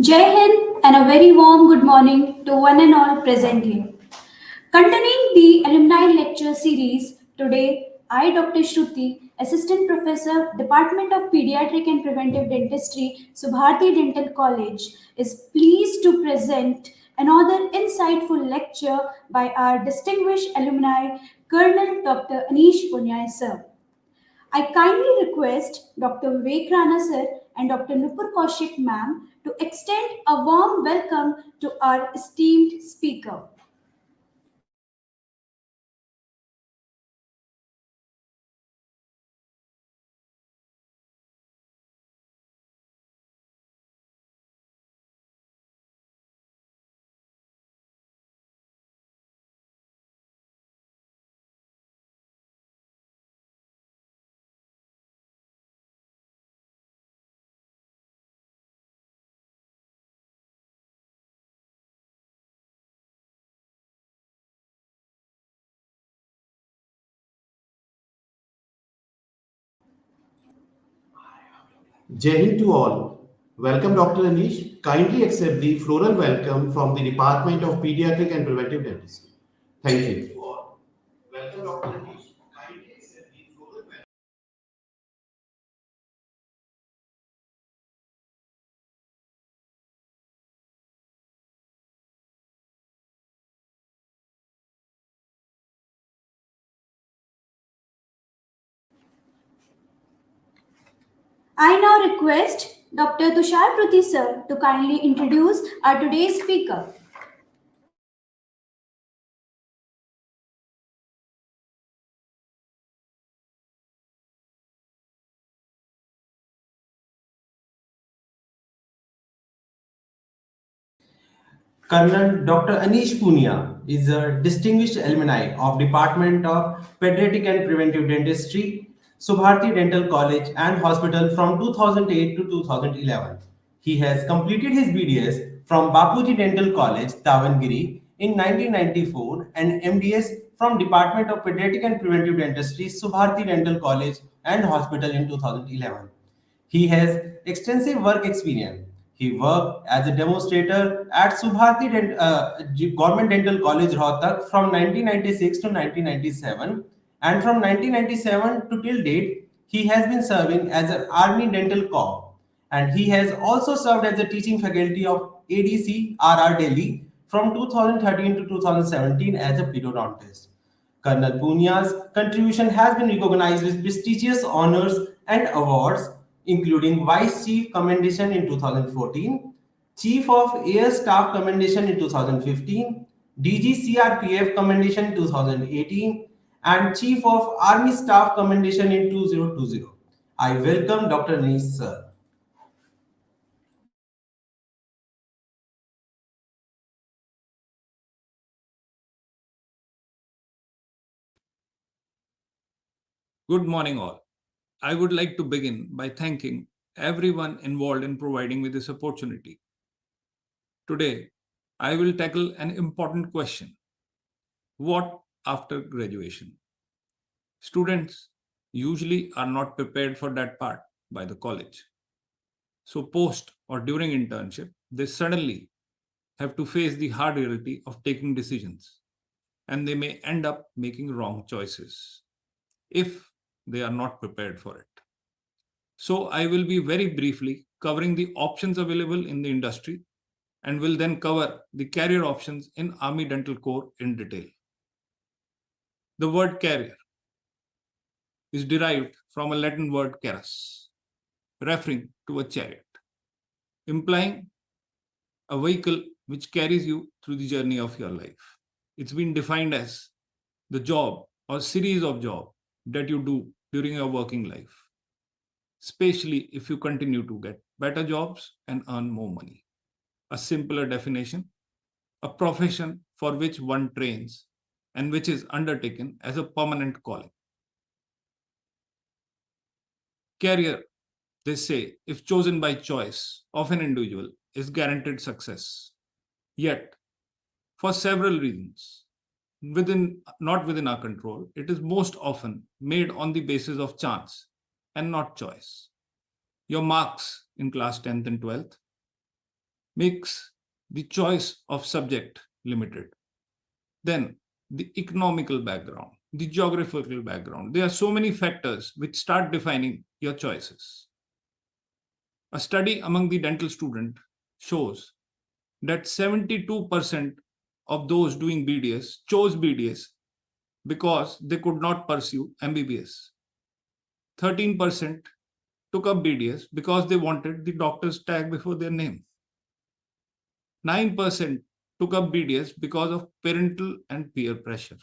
Jai Hind and a very warm good morning to one and all present here. Continuing the Alumni Lecture Series, today I, Dr. Shruti, Assistant Professor, Department of Pediatric and Preventive Dentistry, Subharti Dental College, is pleased to present another insightful lecture by our distinguished alumni, Colonel Dr. Anish Poonia, sir. I kindly request Dr. Vivek Rana sir and Dr. Nupur Kaushik ma'am to extend a warm welcome to our esteemed speaker. Jai Hind to all. Welcome Dr. Anish. Kindly accept the floral welcome from the Department of Pediatric and Preventive Dentistry. Thank you. Welcome Dr. Anish. Kindly accept the floral welcome. I now request Dr. Tushar Pruthi sir to kindly introduce our today's speaker. Colonel Dr. Anish Poonia is a distinguished alumni of Department of Pediatric and Preventive Dentistry, Subharti Dental College and Hospital from 2008 to 2011. He has completed his BDS from Bapuji Dental College, Davangere in 1994 and MDS from Department of Pediatric and Preventive Dentistry, Subharti Dental College and Hospital in 2011. He has extensive work experience. He worked as a demonstrator at Subharti Government Dental College, Rohtak from 1996 to 1997, and from 1997 to till date, he has been serving as an Army Dental Corps, and he has also served as a teaching faculty of ADC RR Delhi from 2013 to 2017 as a pedodontist. Colonel Punia's contribution has been recognized with prestigious honors and awards, including Vice Chief Commendation in 2014, Chief of Air Staff Commendation in 2015, DG Commendation in 2018, and Chief of Army Staff Commendation in 2020. I welcome Dr. Anish sir. Good morning, all. I would like to begin by thanking everyone involved in providing me this opportunity. Today, I will tackle an important question. What after graduation? Students usually are not prepared for that part by the college. So, post or during internship, they suddenly have to face the hard reality of taking decisions, and they may end up making wrong choices if they are not prepared for it. So, I will be very briefly covering the options available in the industry and will then cover the career options in Army Dental Corps in detail. The word career is derived from a Latin word carus, referring to a chariot, implying a vehicle which carries you through the journey of your life. It's been defined as the job or series of jobs that you do during your working life, especially if you continue to get better jobs and earn more money. A simpler definition: a profession for which one trains and which is undertaken as a permanent calling. Career, they say, if chosen by choice of an individual, is guaranteed success. Yet, for several reasons, not within our control, it is most often made on the basis of chance and not choice. Your marks in class 10th and 12th, makes the choice of subject limited. Then the economical background, the geographical background. There are so many factors which start defining your choices. A study among the dental student shows that 72% of those doing BDS chose BDS because they could not pursue MBBS. 13% took up BDS because they wanted the doctor's tag before their name. 9% took up BDS because of parental and peer pressure.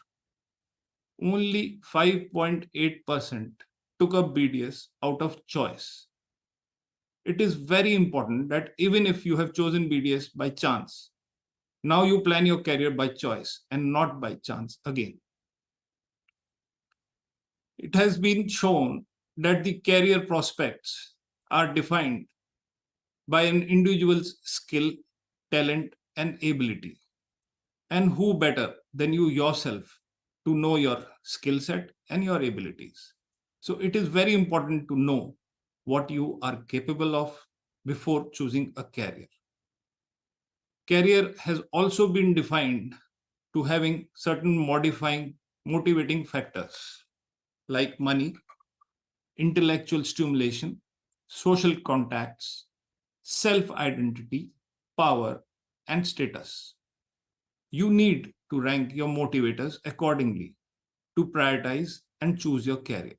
Only 5.8% took up BDS out of choice. It is very important that even if you have chosen BDS by chance, now you plan your career by choice and not by chance again. It has been shown that the career prospects are defined by an individual's skill, talent, and ability. And who better than you yourself to know your skill set and your abilities? So it is very important to know what you are capable of before choosing a career. Career has also been defined to having certain motivating factors like money, intellectual stimulation, social contacts, self identity, power, and status. You need to rank your motivators accordingly to prioritize and choose your career.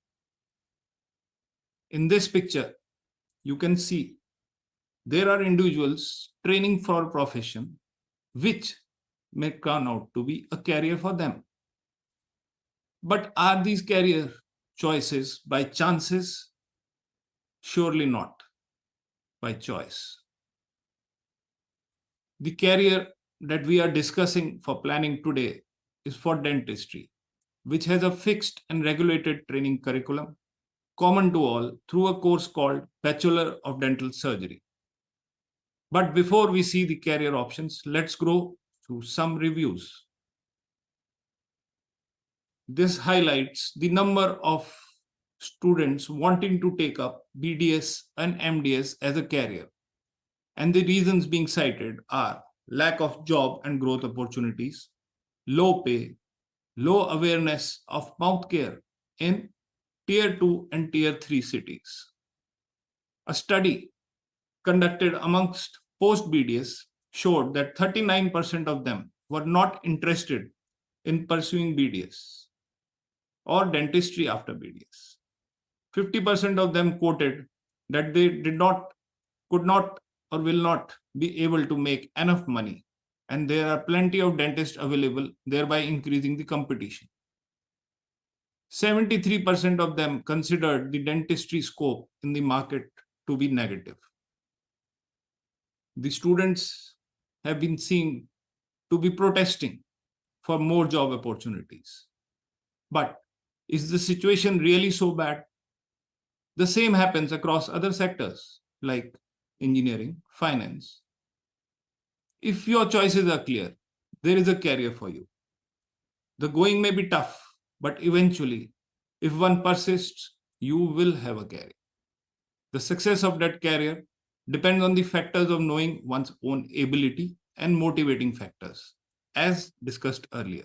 In this picture, you can see there are individuals training for a profession which may turn out to be a career for them. But are these career choices by chances? Surely not by choice. The career that we are discussing for planning today is for dentistry, which has a fixed and regulated training curriculum common to all through a course called Bachelor of Dental Surgery. But before we see the career options, let's go through some reviews. This highlights the number of students wanting to take up BDS and MDS as a career. And the reasons being cited are lack of job and growth opportunities, low pay, low awareness of mouth care in Tier 2 and Tier 3 cities. A study conducted amongst post BDS showed that 39% of them were not interested in pursuing BDS or dentistry after BDS. 50% of them quoted that they could not, or will not be able to make enough money, and there are plenty of dentists available, thereby increasing the competition. 73% of them considered the dentistry scope in the market to be negative. The students have been seen to be protesting for more job opportunities. But is the situation really so bad? The same happens across other sectors like engineering, finance. If your choices are clear, there is a career for you. The going may be tough, but eventually, if one persists, you will have a career. The success of that career depends on the factors of knowing one's own ability and motivating factors, as discussed earlier.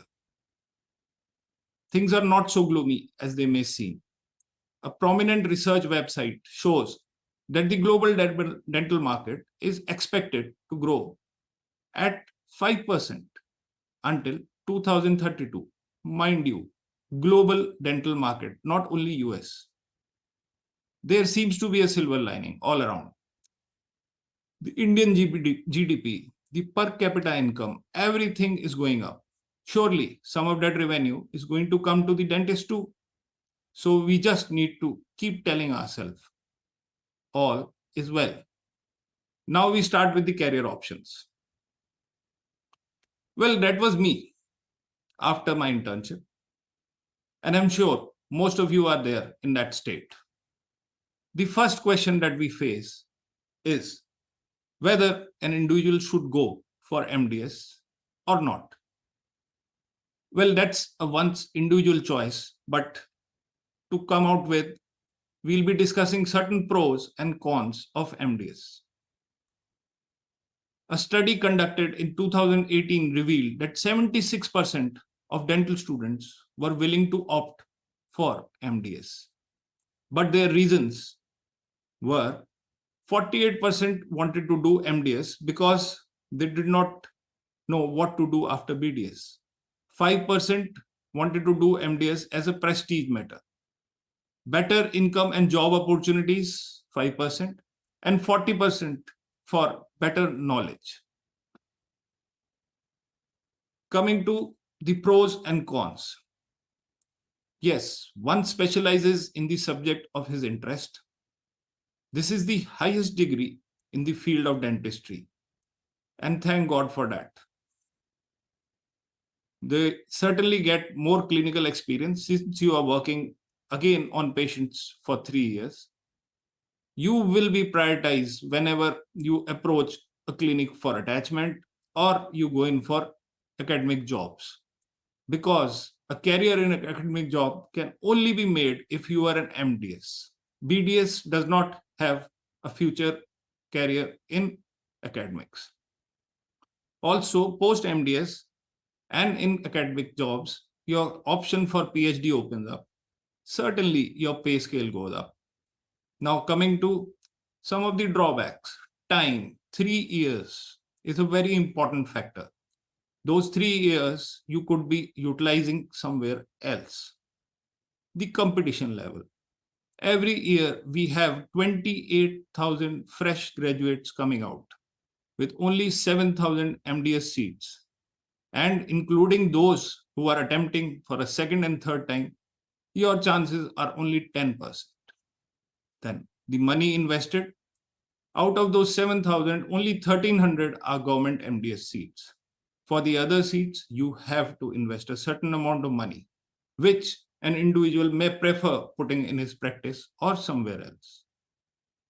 Things are not so gloomy as they may seem. A prominent research website shows that the global dental market is expected to grow at 5% until 2032. Mind you, global dental market, not only US. There seems to be a silver lining all around. The Indian GDP, the per capita income, everything is going up. Surely some of that revenue is going to come to the dentist too. So we just need to keep telling ourselves all is well. Now we start with the career options. Well, that was me after my internship. And I'm sure most of you are there in that state. The first question that we face is whether an individual should go for MDS or not. Well, that's a one's individual choice, but to come out with, we'll be discussing certain pros and cons of MDS. A study conducted in 2018 revealed that 76% of dental students were willing to opt for MDS. But their reasons were 48% wanted to do MDS because they did not know what to do after BDS. 5% wanted to do MDS as a prestige matter. Better income and job opportunities, 5%, and 40% for better knowledge. Coming to the pros and cons. Yes, one specializes in the subject of his interest. This is the highest degree in the field of dentistry, and thank God for that. They certainly get more clinical experience since you are working again on patients for 3 years. You will be prioritized whenever you approach a clinic for attachment or you go in for academic jobs, because a career in an academic job can only be made if you are an MDS. BDS does not have a future career in academics. Also, post MDS and in academic jobs, your option for PhD opens up. Certainly, your pay scale goes up. Now, coming to some of the drawbacks. Time, 3 years, is a very important factor. Those 3 years you could be utilizing somewhere else. The competition level. Every year we have 28,000 fresh graduates coming out with only 7,000 MDS seats. And including those who are attempting for a second and third time, your chances are only 10%. Then the money invested, out of those 7,000, only 1,300 are government MDS seats. For the other seats, you have to invest a certain amount of money, which an individual may prefer putting in his practice or somewhere else.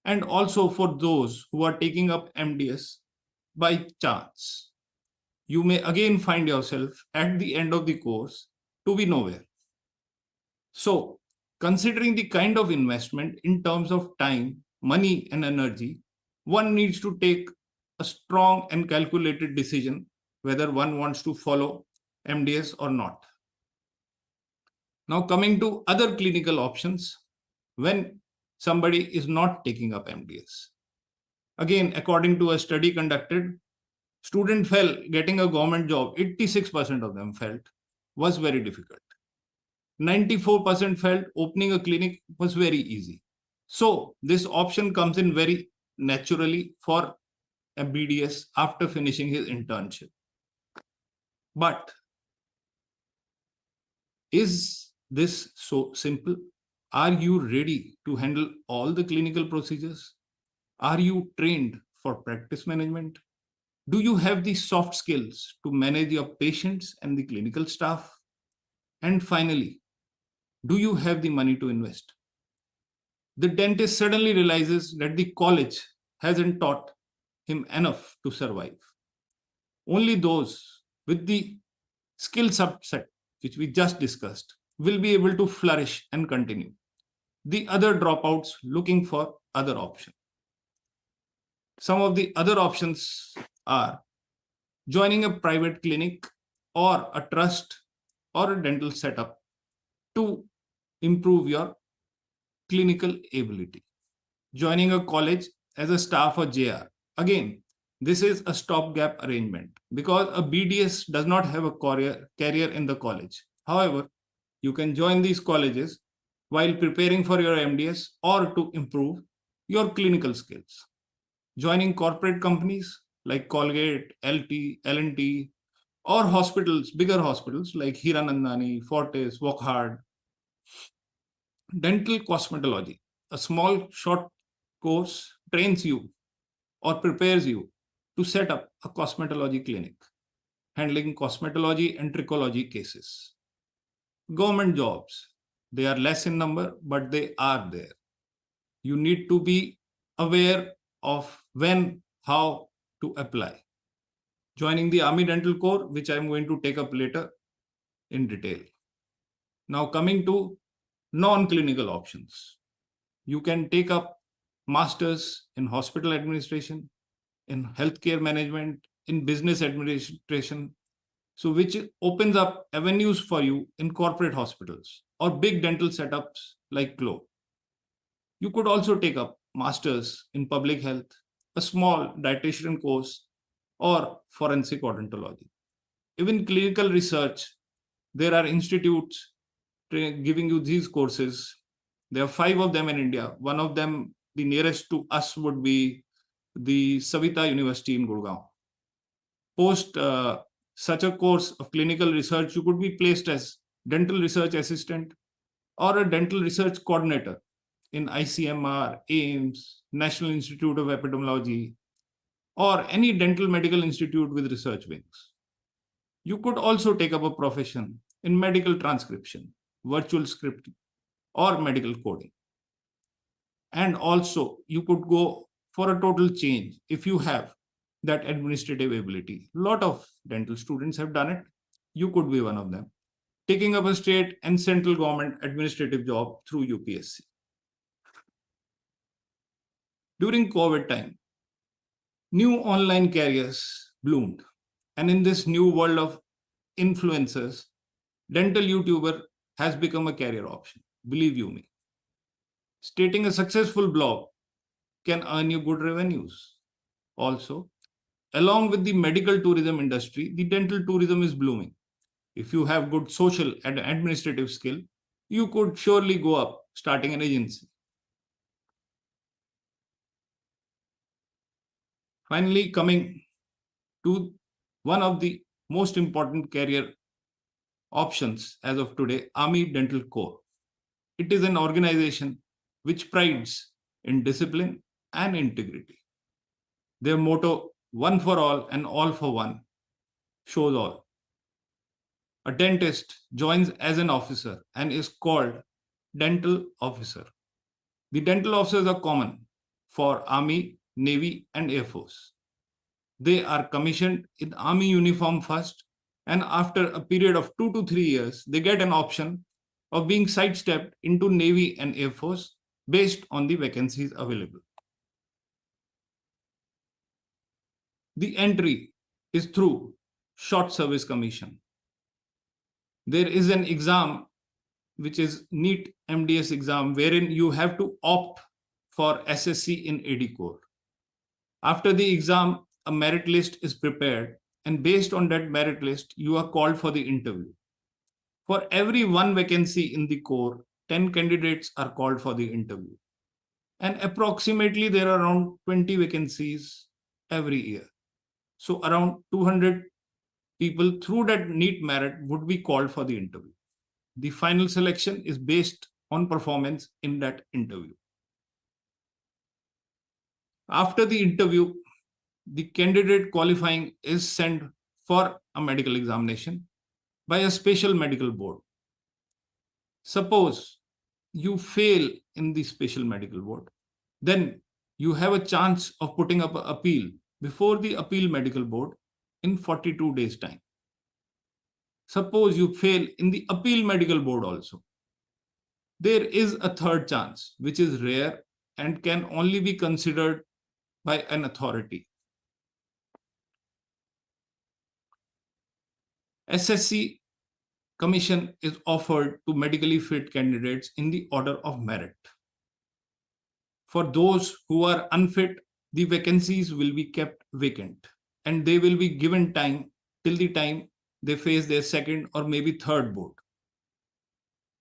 And also for those who are taking up MDS by chance, you may again find yourself at the end of the course to be nowhere. So, considering the kind of investment in terms of time, money, and energy, one needs to take a strong and calculated decision whether one wants to follow MDS or not. Now, coming to other clinical options when somebody is not taking up MDS. Again, according to a study conducted, student felt getting a government job, 86% of them felt was very difficult. 94% felt opening a clinic was very easy. So this option comes in very naturally for a BDS after finishing his internship. But is this so simple? Are you ready to handle all the clinical procedures? Are you trained for practice management? Do you have the soft skills to manage your patients and the clinical staff? And finally, do you have the money to invest? The dentist suddenly realizes that the college hasn't taught him enough to survive. Only those with the skill subset, which we just discussed, will be able to flourish and continue. The other dropouts looking for other options. Some of the other options are joining a private clinic or a trust or a dental setup to improve your clinical ability. Joining a college as a staff or JR. Again, this is a stopgap arrangement because a BDS does not have a career in the college. However, you can join these colleges while preparing for your MDS or to improve your clinical skills. Joining corporate companies like Colgate, LT, L&T, or hospitals, bigger hospitals like Hiranandani, Fortis, Wockhardt. Dental cosmetology, a small short course trains you or prepares you to set up a cosmetology clinic, handling cosmetology and trichology cases. Government jobs, they are less in number, but they are there. You need to be aware of when, how to apply. Joining the Army Dental Corps, which I'm going to take up later in detail. Now coming to non-clinical options. You can take up masters in hospital administration, in healthcare management, in business administration, so which opens up avenues for you in corporate hospitals or big dental setups like Glow. You could also take up masters in public health, a small dietitian course, or forensic odontology. Even clinical research, there are institutes giving you these courses. There are 5 of them in India. One of them, the nearest to us, would be the Savita University in Gurgaon. Post such a course of clinical research, you could be placed as dental research assistant or a dental research coordinator in ICMR, AIMS, National Institute of Epidemiology, or any dental medical institute with research wings. You could also take up a profession in medical transcription, virtual scripting, or medical coding. And also, you could go for a total change if you have that administrative ability. A lot of dental students have done it. You could be one of them, taking up a state and central government administrative job through UPSC. During COVID time, new online careers bloomed. And in this new world of influencers, dental YouTuber has become a career option. Believe you me. Stating a successful blog can earn you good revenues. Also, along with the medical tourism industry, the dental tourism is blooming. If you have good social and administrative skill, you could surely go up starting an agency. Finally, coming to one of the most important career options as of today, Army Dental Corps. It is an organization which prides in discipline and integrity. Their motto, one for all and all for one, shows all. A dentist joins as an officer and is called dental officer. The dental officers are common for Army, Navy, and Air Force. They are commissioned in Army uniform first, and after a period of 2 to 3 years, they get an option of being sidestepped into Navy and Air Force based on the vacancies available. The entry is through short service commission. There is an exam which is NEET MDS exam wherein you have to opt for SSC in AD Corps. After the exam, a merit list is prepared, and based on that merit list, you are called for the interview. For every one vacancy in the Corps, 10 candidates are called for the interview. And approximately there are around 20 vacancies every year. So around 200 people through that NEET merit would be called for the interview. The final selection is based on performance in that interview. After the interview, the candidate qualifying is sent for a medical examination by a special medical board. Suppose you fail in the special medical board, then you have a chance of putting up an appeal before the appeal medical board in 42 days time. Suppose you fail in the appeal medical board also. There is a third chance, which is rare and can only be considered by an authority. SSC commission is offered to medically fit candidates in the order of merit. For those who are unfit, the vacancies will be kept vacant and they will be given time till the time they face their second or maybe third board.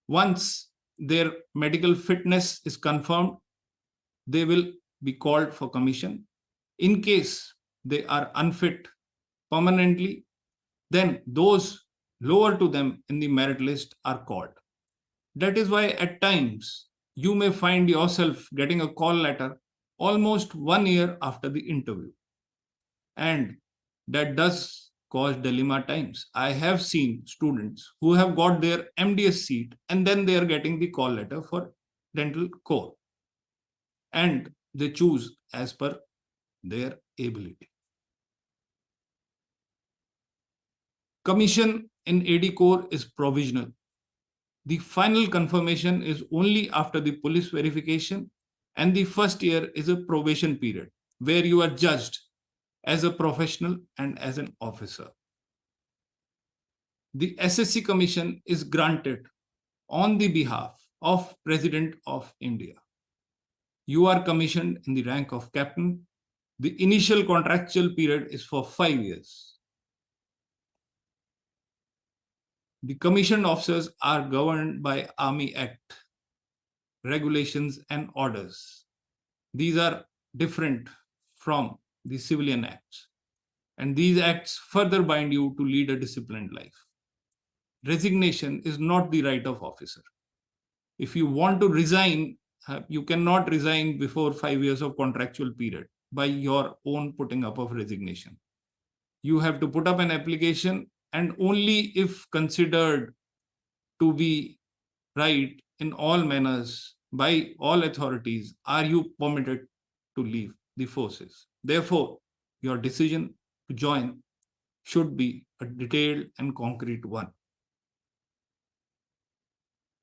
Once their medical fitness is confirmed, they will be called for commission. In case they are unfit permanently, then those lower to them in the merit list are called. That is why at times you may find yourself getting a call letter almost 1 year after the interview. And that does cause dilemma times. I have seen students who have got their MDS seat and then they are getting the call letter for dental core. And they choose as per their ability. Commission in AD Corps is provisional. The final confirmation is only after the police verification, and the first year is a probation period where you are judged as a professional and as an officer. The SSC Commission is granted on the behalf of President of India. You are commissioned in the rank of captain. The initial contractual period is for 5 years. The commissioned officers are governed by Army Act, regulations and orders. These are different from the civilian acts, and these acts further bind you to lead a disciplined life. Resignation is not the right of officer. If you want to resign, you cannot resign before 5 years of contractual period by your own putting up of resignation. You have to put up an application, and only if considered to be right in all manners by all authorities are you permitted to leave the forces. Therefore, your decision to join should be a detailed and concrete one.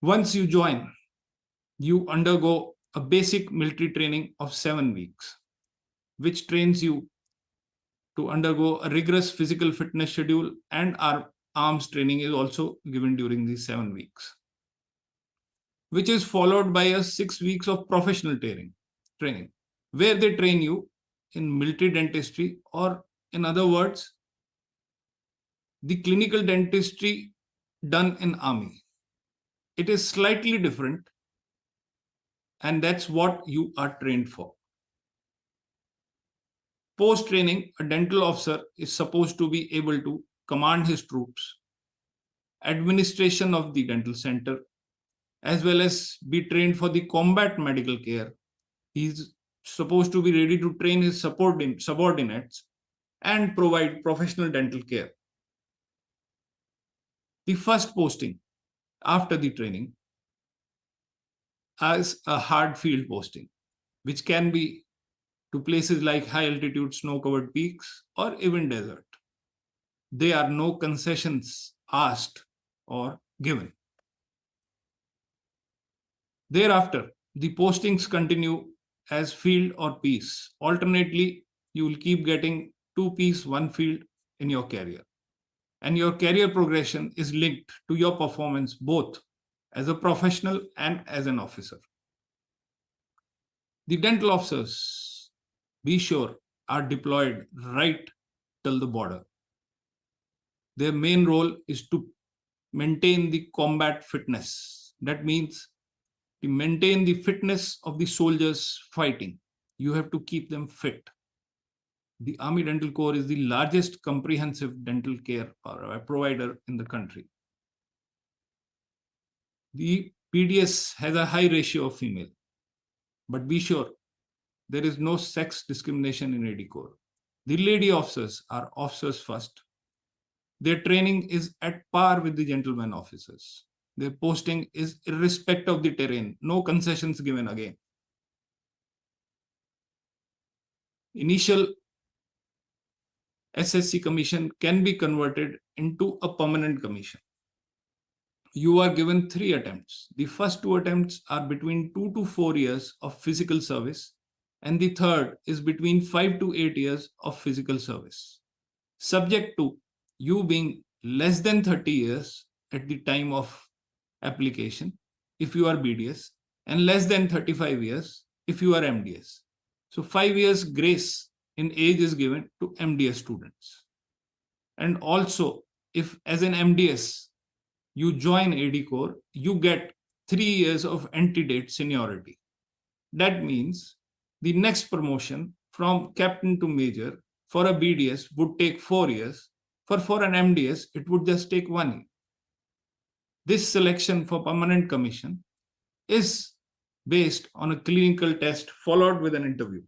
Once you join, you undergo a basic military training of 7 weeks, which trains you to undergo a rigorous physical fitness schedule, and our arms training is also given during these 7 weeks, which is followed by a 6 weeks of professional training, where they train you in military dentistry, or in other words, the clinical dentistry done in army. It is slightly different, and that's what you are trained for. Post-training, a dental officer is supposed to be able to command his troops, administration of the dental center, as well as be trained for the combat medical care. He's supposed to be ready to train his subordinates and provide professional dental care. The first posting after the training is a hard field posting, which can be to places like high altitude snow-covered peaks or even desert. There are no concessions asked or given. Thereafter, the postings continue as field or piece. Alternately, you will keep getting 2 piece, 1 field in your career. And your career progression is linked to your performance both as a professional and as an officer. The dental officers, be sure, are deployed right till the border. Their main role is to maintain the combat fitness. That means to maintain the fitness of the soldiers fighting. You have to keep them fit. The Army Dental Corps is the largest comprehensive dental care provider in the country. The PDS has a high ratio of female, but be sure there is no sex discrimination in AD Corps. The lady officers are officers first. Their training is at par with the gentlemen officers. Their posting is irrespective of the terrain, no concessions given again. Initial SSC commission can be converted into a permanent commission. You are given 3 attempts. The first 2 attempts are between 2 to 4 years of physical service, and the third is between 5 to 8 years of physical service, subject to you being less than 30 years at the time of application if you are BDS, and less than 35 years if you are MDS. So 5 years grace in age is given to MDS students. And also, if as an MDS you join AD Corps, you get 3 years of antedate seniority. That means the next promotion from captain to major for a BDS would take 4 years. For an MDS, it would just take 1 year. This selection for permanent commission is based on a clinical test followed with an interview.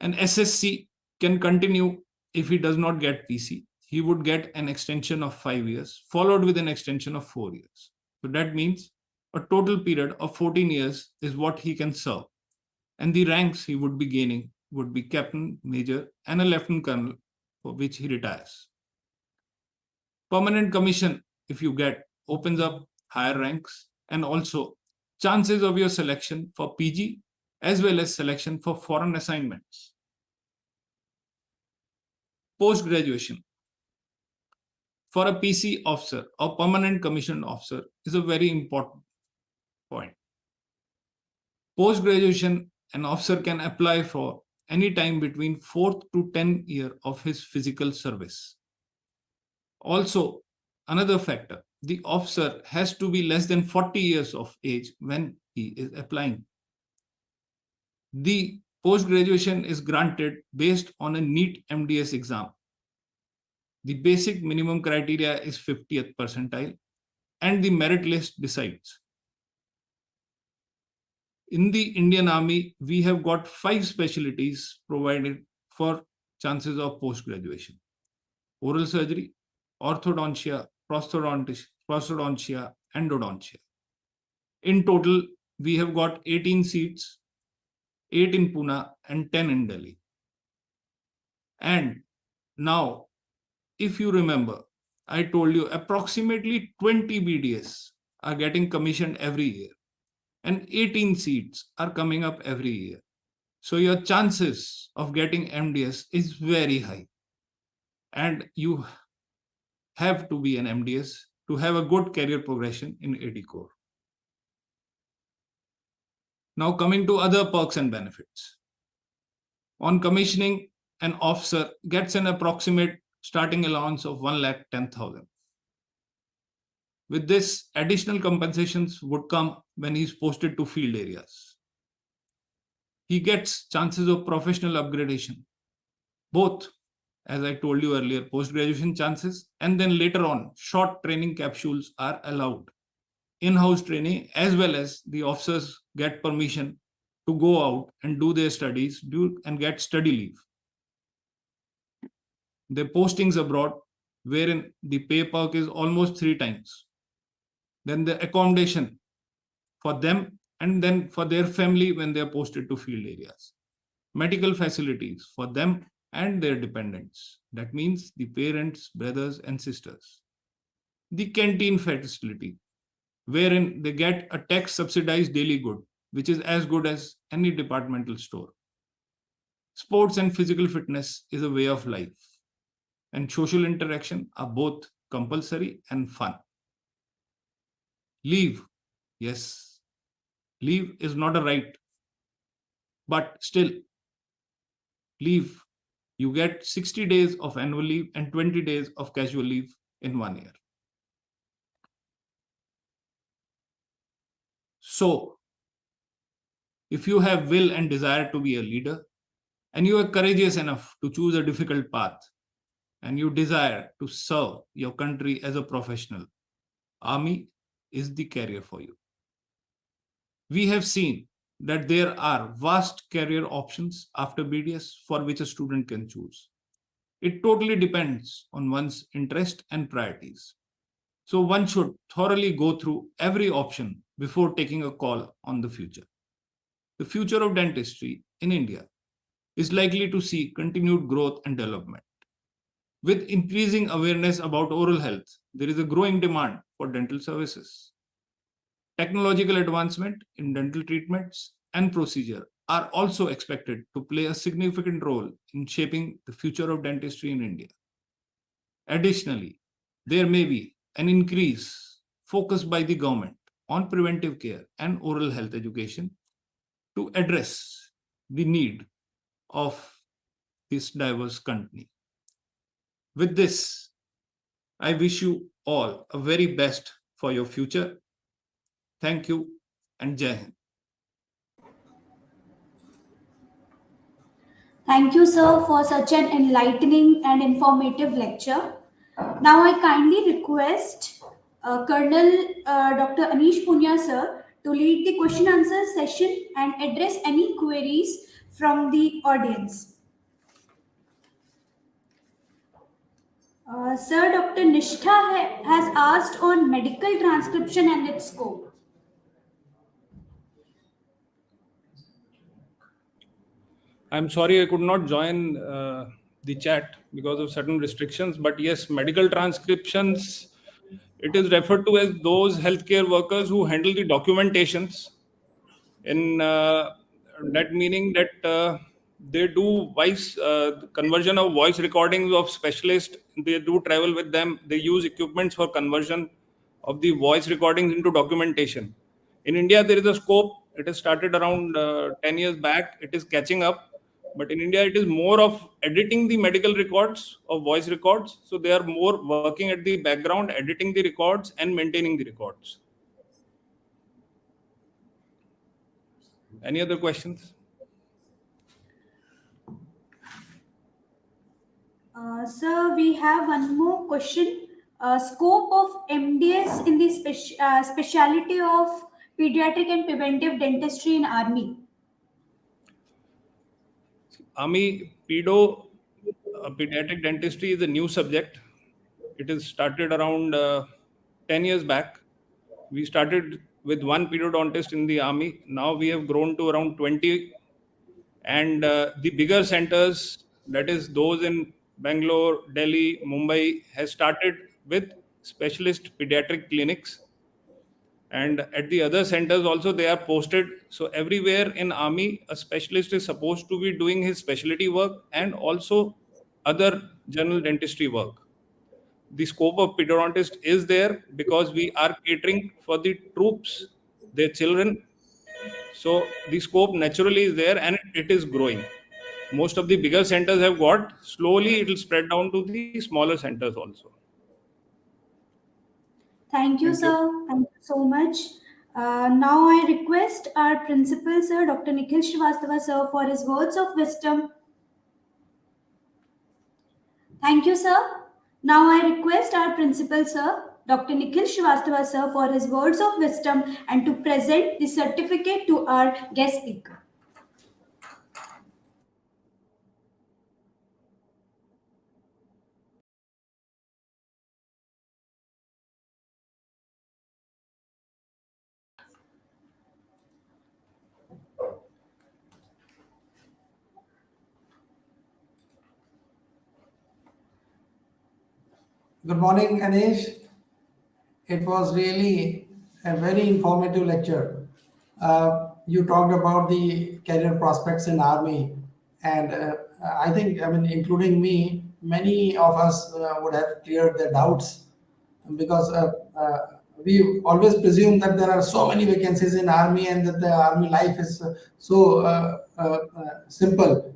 An SSC can continue if he does not get PC. He would get an extension of 5 years, followed with an extension of 4 years. So that means a total period of 14 years is what he can serve. And the ranks he would be gaining would be captain, major, and a lieutenant colonel, for which he retires. Permanent commission, if you get, opens up higher ranks, and also chances of your selection for PG as well as selection for foreign assignments. Post-graduation for a PC officer or permanent commissioned officer is a very important point. Post-graduation, an officer can apply for any time between 4th to 10th year of his physical service. Also, another factor, the officer has to be less than 40 years of age when he is applying. The post-graduation is granted based on a NEET MDS exam. The basic minimum criteria is 50th percentile and the merit list decides. In the Indian Army, we have got 5 specialties provided for chances of post-graduation: oral surgery, orthodontia, prosthodontia, endodontia. In total, we have got 18 seats, 8 in Pune and 10 in Delhi. And now, if you remember, I told you approximately 20 BDS are getting commissioned every year and 18 seats are coming up every year. So your chances of getting MDS is very high. And you have to be an MDS to have a good career progression in AD Corps. Now coming to other perks and benefits. On commissioning, an officer gets an approximate starting allowance of 1,10,000. With this, additional compensations would come when he is posted to field areas. He gets chances of professional upgradation, both, as I told you earlier, post-graduation chances, and then later on, short training capsules are allowed. In-house training, as well as the officers get permission to go out and do their studies and get study leave. The postings abroad, wherein the pay perk is almost 3 times. Then the accommodation for them and then for their family when they are posted to field areas. Medical facilities for them and their dependents. That means the parents, brothers and sisters. The canteen facility, wherein they get a tax subsidized daily good, which is as good as any departmental store. Sports and physical fitness is a way of life, and social interaction are both compulsory and fun. Leave, yes, leave is not a right, but still, leave, you get 60 days of annual leave and 20 days of casual leave in 1 year. So, if you have will and desire to be a leader, and you are courageous enough to choose a difficult path, and you desire to serve your country as a professional, Army is the career for you. We have seen that there are vast career options after BDS for which a student can choose. It totally depends on one's interest and priorities. So one should thoroughly go through every option before taking a call on the future. The future of dentistry in India is likely to see continued growth and development. With increasing awareness about oral health, there is a growing demand for dental services. Technological advancement in dental treatments and procedure are also expected to play a significant role in shaping the future of dentistry in India. Additionally, there may be an increase focused by the government on preventive care and oral health education to address the need of this diverse country. With this, I wish you all a very best for your future. Thank you and Jai Hind. Thank you, sir, for such an enlightening and informative lecture. Now, I kindly request Colonel Dr. Anish Poonia, sir, to lead the question answer session and address any queries from the audience. Sir, Dr. Nishtha has asked on medical transcription and its scope. I'm sorry I could not join the chat because of certain restrictions, but yes, medical transcriptions, it is referred to as those healthcare workers who handle the documentations in that meaning that they do voice conversion of voice recordings of specialists. They do travel with them. They use equipments for conversion of the voice recordings into documentation. In India, there is a scope. It has started around 10 years back. It is catching up. But in India, it is more of editing the medical records of voice records. So they are more working at the background, editing the records and maintaining the records. Any other questions? Sir, we have one more question. Scope of MDS in the specialty of pediatric and preventive dentistry in Army. Army pediatric dentistry is a new subject. It is started around 10 years back. We started with one periodontist in the Army. Now we have grown to around 20. And the bigger centers, that is those in Bangalore, Delhi, Mumbai, has started with specialist pediatric clinics. And at the other centers also, they are posted. So everywhere in Army, a specialist is supposed to be doing his specialty work and also other general dentistry work. The scope of periodontist is there because we are catering for the troops, their children. So the scope naturally is there and it is growing. Most of the bigger centers have got, slowly it will spread down to the smaller centers also. Thank you, Thank you. sir. Thank you so much. Now I request our principal, sir, Dr. Nikhil Srivastava, sir, for his words of wisdom. Thank you, sir. Now I request our principal, sir, Dr. Nikhil Srivastava, sir, for his words of wisdom and to present the certificate to our guest speaker. Good morning, Anish. It was really a very informative lecture. You talked about the career prospects in Army, and I think, I mean, including me, many of us would have cleared their doubts because we always presume that there are so many vacancies in Army and that the Army life is simple,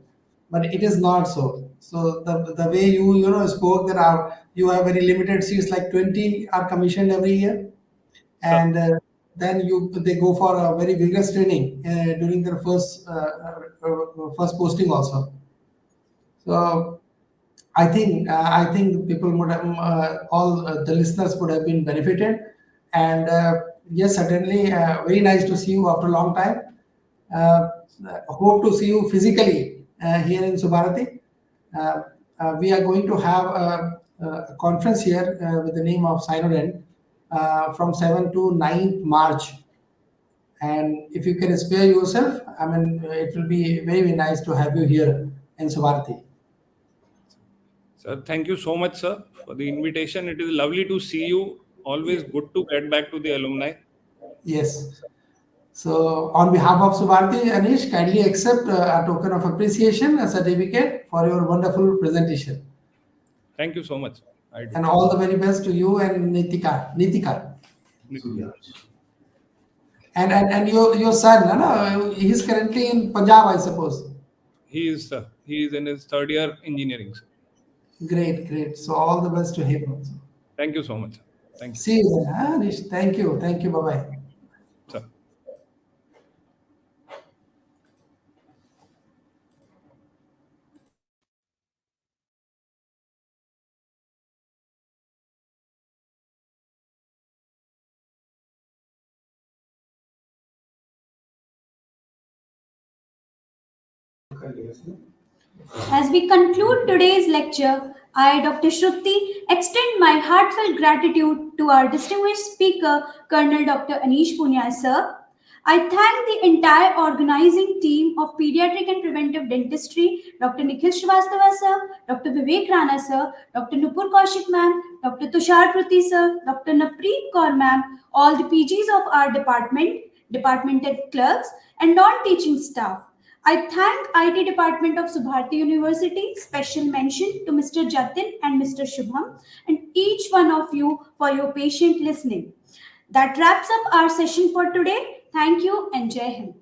but it is not so. So the way you spoke that you have very limited seats, like 20 are commissioned every year, Sir, and then they go for a very vigorous training during their first posting also. So I think people would have, all the listeners would have been benefited, and yes, certainly very nice to see you after a long time. Uh, Hope to see you physically here in Subharti. Uh, we are going to have a conference here with the name of Sinodent from 7 to 9th March. And if you can spare yourself, I mean, it will be very, very nice to have you here in Subharti. sir, thank you so much, sir, for the invitation. It is lovely to see you. Always good to get back to the alumni. Yes. So, on behalf of Subharti, Anish, kindly accept a token of appreciation, a certificate for your wonderful presentation. Thank you so much. I do. And all the very best to you and Nitika. And your son, no? He's currently in Punjab, I suppose. He is in his third year engineering, sir. Great, great. So all the best to him also. Thank you so much, sir. Thank you, See you then, Anish. Thank you. Thank you. Bye bye. sir. As we conclude today's lecture, I, Dr. Shruti, extend my heartfelt gratitude to our distinguished speaker, Colonel Dr. Anish Poonia, sir. I thank the entire organizing team of Pediatric and Preventive Dentistry, Dr. Nikhil Srivastava, sir, Dr. Vivek Rana, sir, Dr. Nupur Kaushik, ma'am, Dr. Tushar Pruthi, sir, Dr. Napreet Kaur, ma'am, all the PGs of our department, departmental clerks, and non-teaching staff. I thank IT Department of Subharti University. Special mention to Mr. Jatin and Mr. Shubham and each one of you for your patient listening. That wraps up our session for today. Thank you and Jai Hind.